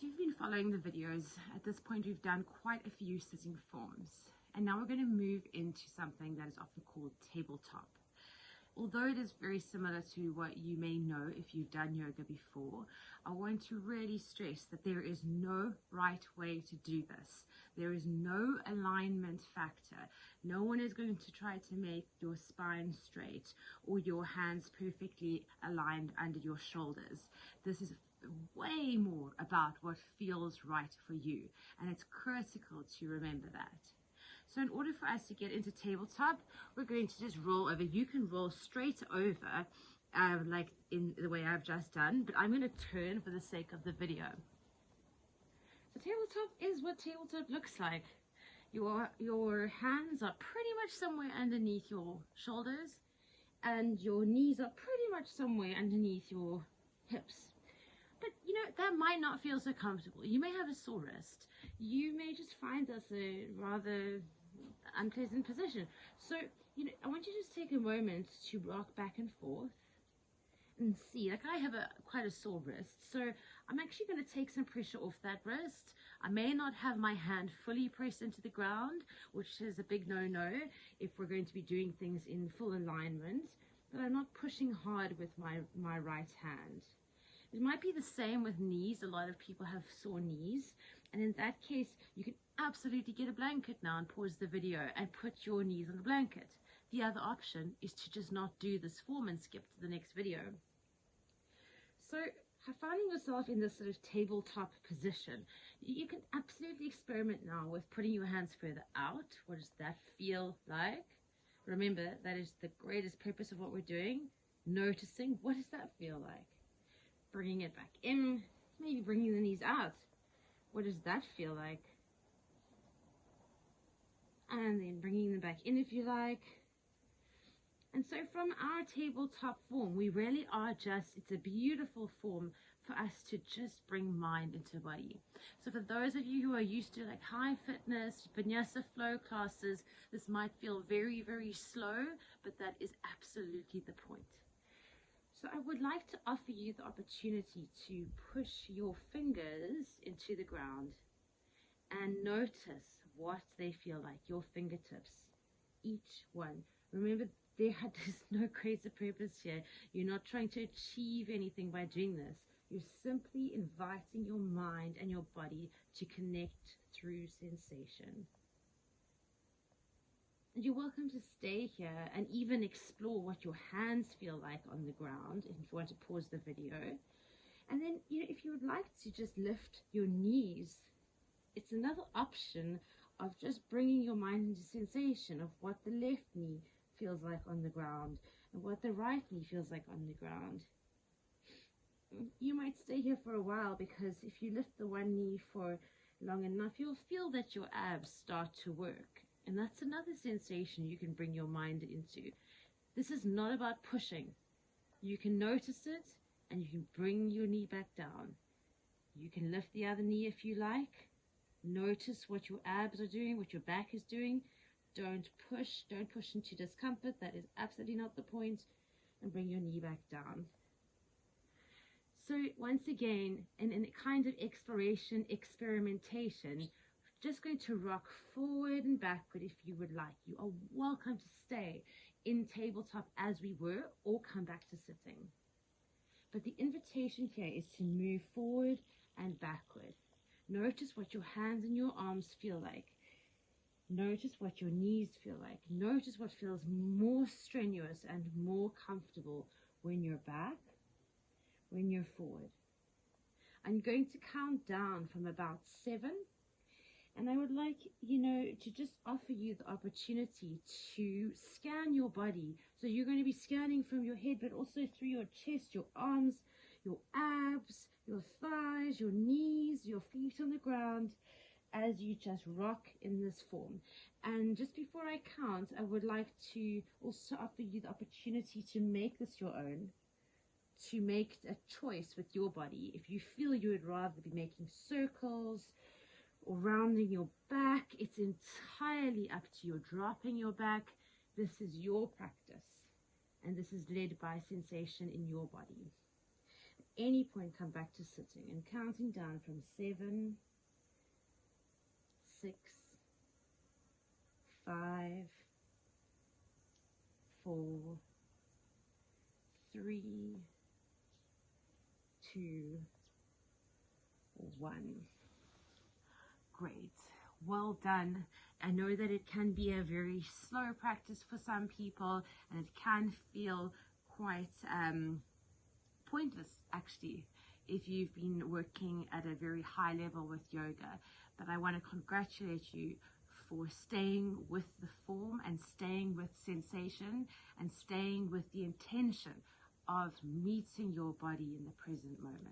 if you've been following the videos, at this point we've done quite a few sitting forms, and now we're going to move into something that is often called tabletop. Although it is very similar to what you may know if you've done yoga before, I want to really stress that there is no right way to do this. There is no alignment factor. No one is going to try to make your spine straight or your hands perfectly aligned under your shoulders. This is way more about what feels right for you, and it's critical to remember that. So in order for us to get into tabletop, we're going to just roll over. You can roll straight over like in the way I've just done, but I'm going to turn for the sake of the video. So tabletop is what tabletop looks like. Your hands are pretty much somewhere underneath your shoulders, and your knees are pretty much somewhere underneath your hips. But you know, that might not feel so comfortable. You may have a sore wrist. You may just find this a rather unpleasant position. So, you know, I want you to just take a moment to rock back and forth and see. Like, I have quite a sore wrist, so I'm actually going to take some pressure off that wrist. I may not have my hand fully pressed into the ground, which is a big no-no if we're going to be doing things in full alignment, but I'm not pushing hard with my right hand. It might be the same with knees. A lot of people have sore knees, and in that case you can absolutely get a blanket now and pause the video and put your knees on the blanket. The other option is to just not do this form and skip to the next video. So finding yourself in this sort of tabletop position, you can absolutely experiment now with putting your hands further out. What does that feel like? Remember, that is the greatest purpose of what we're doing. Noticing, what does that feel like? Bringing it back in, maybe bringing the knees out. What does that feel like? And then bringing them back in if you like. And so from our tabletop form, we really are just, it's a beautiful form for us to just bring mind into body. So for those of you who are used to like high fitness, vinyasa flow classes, this might feel very, very slow, but that is absolutely the point. So I would like to offer you the opportunity to push your fingers into the ground and notice what they feel like, your fingertips, each one. Remember, there is no greater purpose here. You're not trying to achieve anything by doing this. You're simply inviting your mind and your body to connect through sensation. And you're welcome to stay here and even explore what your hands feel like on the ground if you want to pause the video. And then, you know, if you would like to just lift your knees, it's another option of just bringing your mind into sensation of what the left knee feels like on the ground and what the right knee feels like on the ground. You might stay here for a while, because if you lift the one knee for long enough, you'll feel that your abs start to work. And that's another sensation you can bring your mind into. This is not about pushing. You can notice it and you can bring your knee back down. You can lift the other knee if you like. Notice what your abs are doing, what your back is doing. Don't push into discomfort. That is absolutely not the point. And bring your knee back down. So once again, in a kind of exploration, experimentation, just going to rock forward and backward if you would like. You are welcome to stay in tabletop as we were, or come back to sitting. But the invitation here is to move forward and backward. Notice what your hands and your arms feel like. Notice what your knees feel like. Notice what feels more strenuous and more comfortable when you're back, when you're forward. I'm going to count down from about 7. And I would like, you know, to just offer you the opportunity to scan your body. So you're going to be scanning from your head, but also through your chest, your arms, your abs, your thighs, your knees, your feet on the ground, as you just rock in this form. And just before I count, I would like to also offer you the opportunity to make this your own, to make a choice with your body. If you feel you would rather be making circles or rounding your back, it's entirely up to you. Dropping your back, this is your practice, and this is led by sensation in your body. any point come back to sitting and counting down from 7, 6, 5, 4, 3, 2, 1. Great. Well done. I know that it can be a very slow practice for some people, and it can feel quite pointless actually if you've been working at a very high level with yoga. But I want to congratulate you for staying with the form and staying with sensation and staying with the intention of meeting your body in the present moment.